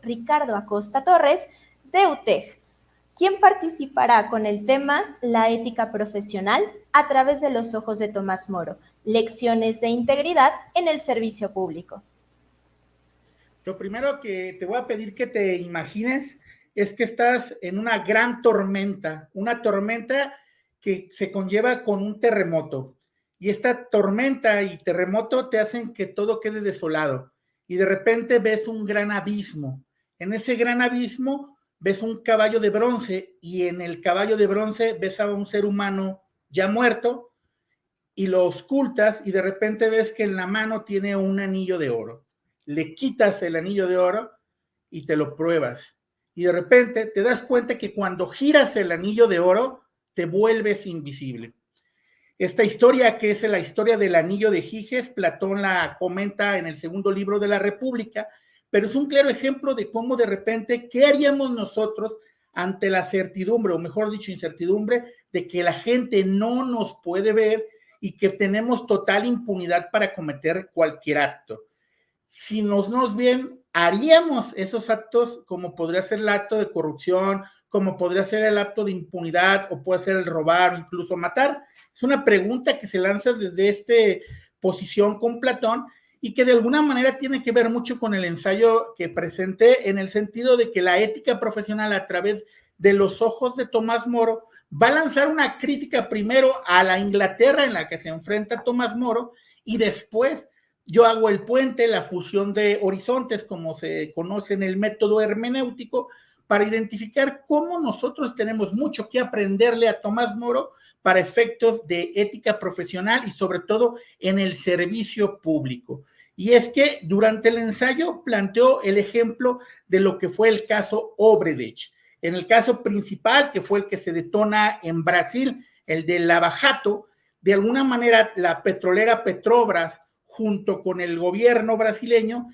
Ricardo Acosta Torres, de UTEG, quien participará con el tema La ética profesional a través de los ojos de Tomás Moro, lecciones de integridad en el servicio público. Lo primero que te voy a pedir que te imagines es que estás en una gran tormenta, una tormenta que se conlleva con un terremoto. Y esta tormenta y terremoto te hacen que todo quede desolado. Y de repente ves un gran abismo. En ese gran abismo ves un caballo de bronce y en el caballo de bronce ves a un ser humano ya muerto y lo ocultas y de repente ves que en la mano tiene un anillo de oro. Le quitas el anillo de oro y te lo pruebas. Y de repente te das cuenta que cuando giras el anillo de oro, te vuelves invisible. Esta historia, que es la historia del anillo de Giges, Platón la comenta en el segundo libro de la República, pero es un claro ejemplo de cómo de repente, ¿qué haríamos nosotros ante la certidumbre, o mejor dicho, incertidumbre, de que la gente no nos puede ver y que tenemos total impunidad para cometer cualquier acto? Si nos ven, haríamos esos actos como podría ser el acto de corrupción, como podría ser el acto de impunidad, o puede ser el robar o incluso matar. Es una pregunta que se lanza desde esta posición con Platón y que de alguna manera tiene que ver mucho con el ensayo que presenté, en el sentido de que la ética profesional a través de los ojos de Tomás Moro va a lanzar una crítica primero a la Inglaterra en la que se enfrenta Tomás Moro y después yo hago el puente, la fusión de horizontes, como se conoce en el método hermenéutico, para identificar cómo nosotros tenemos mucho que aprenderle a Tomás Moro para efectos de ética profesional y sobre todo en el servicio público. Y es que durante el ensayo planteó el ejemplo de lo que fue el caso Odebrecht. En el caso principal, que fue el que se detona en Brasil, el de Lava Jato, de alguna manera la petrolera Petrobras, junto con el gobierno brasileño,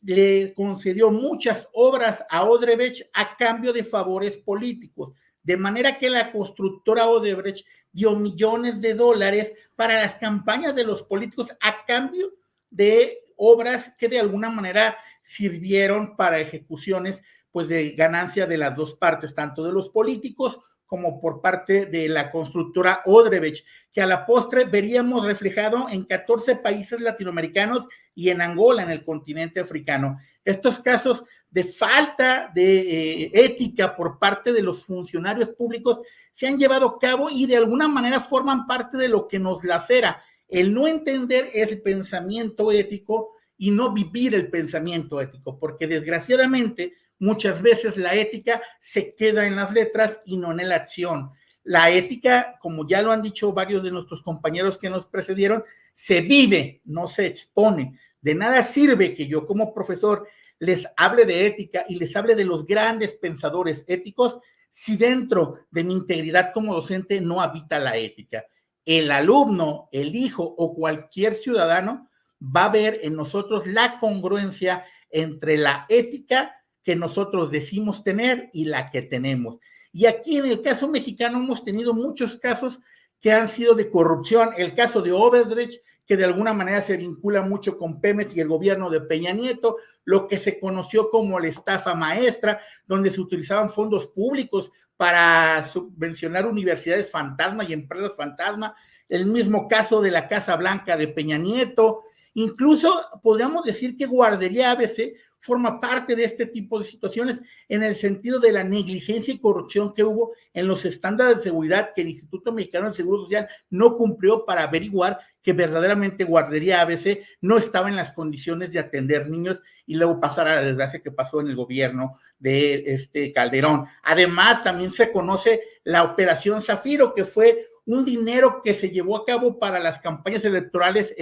le concedió muchas obras a Odebrecht a cambio de favores políticos, de manera que la constructora Odebrecht dio millones de dólares para las campañas de los políticos a cambio de obras que de alguna manera sirvieron para ejecuciones pues de ganancia de las dos partes, tanto de los políticos como por parte de la constructora Odebrecht, que a la postre veríamos reflejado en 14 países latinoamericanos y en Angola, en el continente africano. Estos casos de falta de ética por parte de los funcionarios públicos se han llevado a cabo y de alguna manera forman parte de lo que nos lacera, el no entender el pensamiento ético y no vivir el pensamiento ético, porque desgraciadamente muchas veces la ética se queda en las letras y no en la acción. La ética, como ya lo han dicho varios de nuestros compañeros que nos precedieron, se vive, no se expone. De nada sirve que yo como profesor les hable de ética y les hable de los grandes pensadores éticos si dentro de mi integridad como docente no habita la ética. El alumno, el hijo o cualquier ciudadano va a ver en nosotros la congruencia entre la ética que nosotros decimos tener y la que tenemos. Y aquí en el caso mexicano hemos tenido muchos casos que han sido de corrupción. El caso de Odebrecht, que de alguna manera se vincula mucho con Pemex y el gobierno de Peña Nieto, lo que se conoció como la estafa maestra, donde se utilizaban fondos públicos para subvencionar universidades fantasma y empresas fantasma, el mismo caso de la Casa Blanca de Peña Nieto. Incluso podríamos decir que Guardería ABC forma parte de este tipo de situaciones en el sentido de la negligencia y corrupción que hubo en los estándares de seguridad que el Instituto Mexicano del Seguro Social no cumplió para averiguar que verdaderamente Guardería ABC no estaba en las condiciones de atender niños y luego pasar a la desgracia que pasó en el gobierno de Calderón. Además, también se conoce la Operación Zafiro, que fue un dinero que se llevó a cabo para las campañas electorales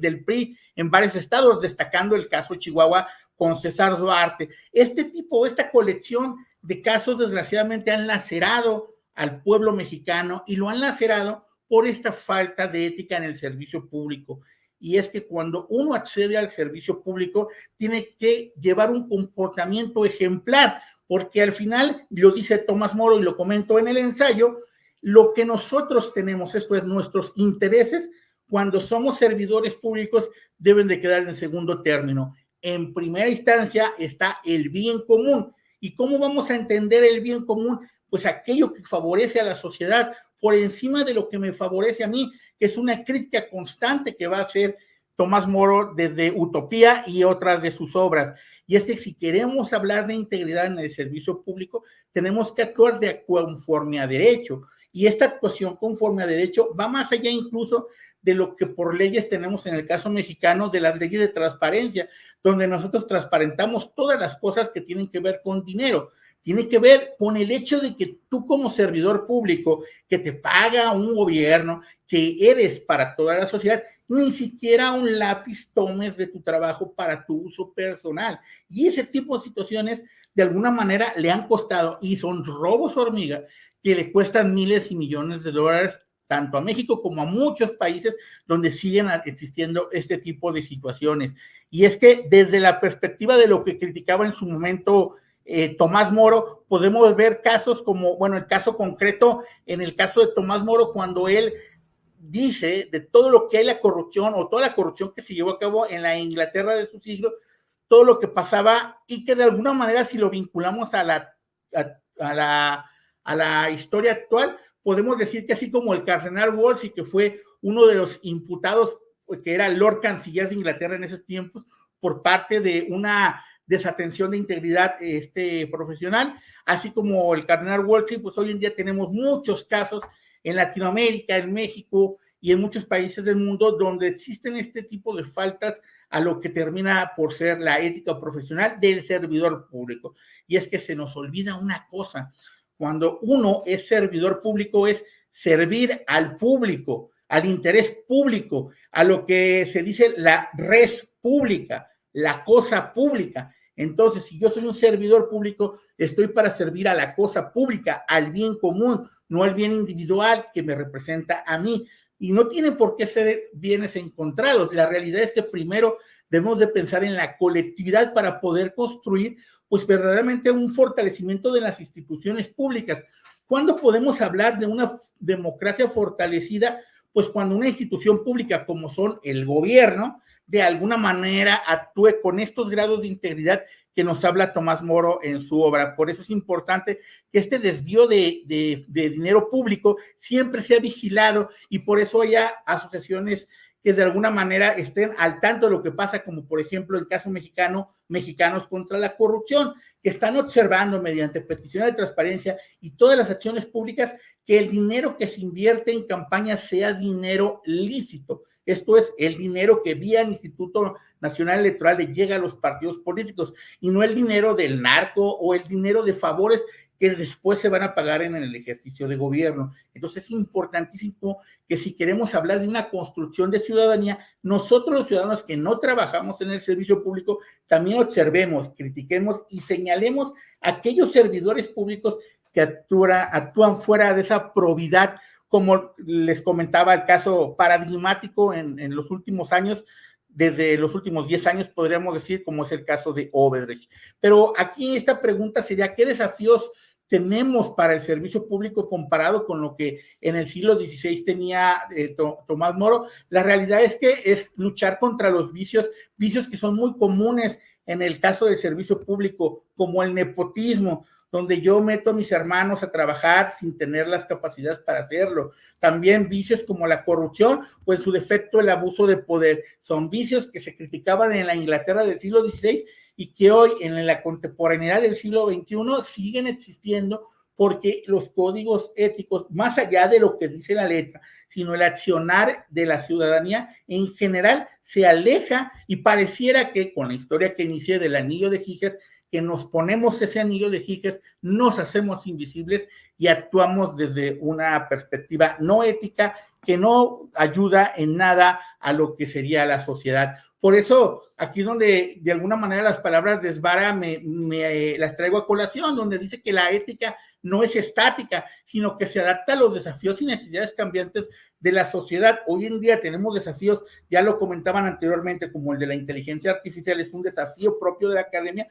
del PRI en varios estados, destacando el caso de Chihuahua con César Duarte. Esta colección de casos desgraciadamente han lacerado al pueblo mexicano y lo han lacerado por esta falta de ética en el servicio público. Y es que cuando uno accede al servicio público tiene que llevar un comportamiento ejemplar, porque al final, lo dice Tomás Moro y lo comento en el ensayo, lo que nosotros tenemos, esto es, nuestros intereses, cuando somos servidores públicos, deben de quedar en segundo término. en primera instancia está el bien común. ¿Y cómo vamos a entender el bien común? Pues aquello que favorece a la sociedad por encima de lo que me favorece a mí, que es una crítica constante que va a hacer Tomás Moro desde Utopía y otras de sus obras. Y es que si queremos hablar de integridad en el servicio público, tenemos que actuar de conforme a derecho. Y esta actuación conforme a derecho va más allá incluso de lo que por leyes tenemos en el caso mexicano de las leyes de transparencia, donde nosotros transparentamos todas las cosas que tienen que ver con dinero. Tiene que ver con el hecho de que tú como servidor público, que te paga un gobierno, que eres para toda la sociedad, ni siquiera un lápiz tomes de tu trabajo para tu uso personal. Y ese tipo de situaciones, de alguna manera, le han costado, y son robos hormiga, que le cuestan miles y millones de dólares tanto a México como a muchos países donde siguen existiendo este tipo de situaciones. Y es que desde la perspectiva de lo que criticaba en su momento Tomás Moro, podemos ver casos como, bueno, el caso concreto, en el caso de Tomás Moro, cuando él dice de todo lo que hay la corrupción o toda la corrupción que se llevó a cabo en la Inglaterra de su siglo, todo lo que pasaba y que de alguna manera si lo vinculamos a la historia actual, podemos decir que así como el cardenal Wolsey, que fue uno de los imputados, que era Lord Canciller de Inglaterra en esos tiempos, por parte de una desatención de integridad profesional, así como el cardenal Wolsey, pues hoy en día tenemos muchos casos en Latinoamérica, en México y en muchos países del mundo donde existen este tipo de faltas a lo que termina por ser la ética profesional del servidor público. Y es que se nos olvida una cosa: cuando uno es servidor público es servir al público, al interés público, a lo que se dice la res pública, la cosa pública. Entonces, si yo soy un servidor público, estoy para servir a la cosa pública, al bien común, no al bien individual que me representa a mí. Y no tiene por qué ser bienes encontrados. La realidad es que primero debemos de pensar en la colectividad para poder construir, pues, verdaderamente un fortalecimiento de las instituciones públicas. ¿Cuándo podemos hablar de una democracia fortalecida? Pues cuando una institución pública como son el gobierno, de alguna manera actúe con estos grados de integridad que nos habla Tomás Moro en su obra. Por eso es importante que este desvío de dinero público siempre sea vigilado y por eso haya asociaciones que de alguna manera estén al tanto de lo que pasa, como por ejemplo el caso mexicano, Mexicanos contra la Corrupción, que están observando mediante peticiones de transparencia y todas las acciones públicas que el dinero que se invierte en campañas sea dinero lícito. Esto es el dinero que vía el Instituto Nacional Electoral le llega a los partidos políticos y no el dinero del narco o el dinero de favores que después se van a pagar en el ejercicio de gobierno. Entonces es importantísimo que si queremos hablar de una construcción de ciudadanía, nosotros los ciudadanos que no trabajamos en el servicio público, también observemos, critiquemos y señalemos a aquellos servidores públicos que actúan fuera de esa probidad, como les comentaba el caso paradigmático en los últimos años, desde los últimos 10 años podríamos decir, como es el caso de Odebrecht. Pero aquí esta pregunta sería, ¿qué desafíos tenemos para el servicio público comparado con lo que en el siglo XVI tenía Tomás Moro? La realidad es que es luchar contra los vicios que son muy comunes en el caso del servicio público, como el nepotismo, donde yo meto a mis hermanos a trabajar sin tener las capacidades para hacerlo. También vicios como la corrupción o en su defecto el abuso de poder. Son vicios que se criticaban en la Inglaterra del siglo XVI y que hoy en la contemporaneidad del siglo XXI siguen existiendo porque los códigos éticos, más allá de lo que dice la letra, sino el accionar de la ciudadanía en general se aleja y pareciera que con la historia que inicié del anillo de Giges, que nos ponemos ese anillo de Giges, nos hacemos invisibles y actuamos desde una perspectiva no ética que no ayuda en nada a lo que sería la sociedad. Por eso, aquí donde de alguna manera las palabras de Svara las traigo a colación, donde dice que la ética no es estática, sino que se adapta a los desafíos y necesidades cambiantes de la sociedad. Hoy en día tenemos desafíos, ya lo comentaban anteriormente, como el de la inteligencia artificial, es un desafío propio de la academia,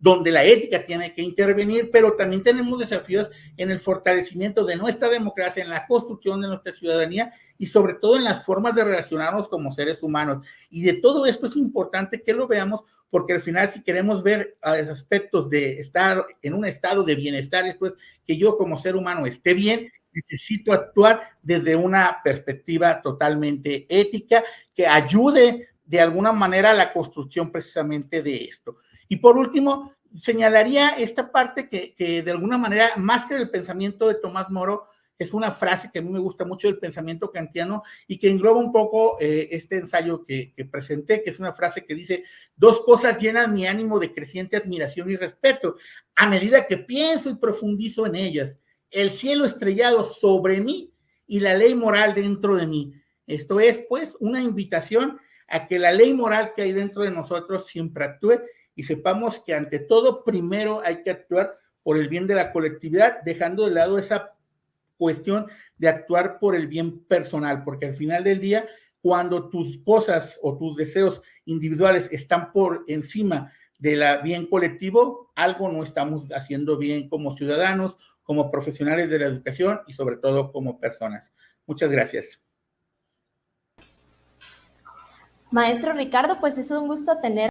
donde la ética tiene que intervenir, pero también tenemos desafíos en el fortalecimiento de nuestra democracia, en la construcción de nuestra ciudadanía y sobre todo en las formas de relacionarnos como seres humanos. Y de todo esto es importante que lo veamos, porque al final, si queremos ver aspectos de estar en un estado de bienestar, esto es que yo como ser humano esté bien, necesito actuar desde una perspectiva totalmente ética que ayude de alguna manera a la construcción precisamente de esto. Y por último, señalaría esta parte que de alguna manera, más que del pensamiento de Tomás Moro, es una frase que a mí me gusta mucho del pensamiento kantiano y que engloba un poco este ensayo que presenté, que es una frase que dice: dos cosas llenan mi ánimo de creciente admiración y respeto a medida que pienso y profundizo en ellas: el cielo estrellado sobre mí y la ley moral dentro de mí. Esto es, pues, una invitación a que la ley moral que hay dentro de nosotros siempre actúe y sepamos que ante todo primero hay que actuar por el bien de la colectividad, dejando de lado esa cuestión de actuar por el bien personal, porque al final del día, cuando tus cosas o tus deseos individuales están por encima del bien colectivo, algo no estamos haciendo bien como ciudadanos, como profesionales de la educación y sobre todo como personas. Muchas gracias. Maestro Ricardo, pues es un gusto tener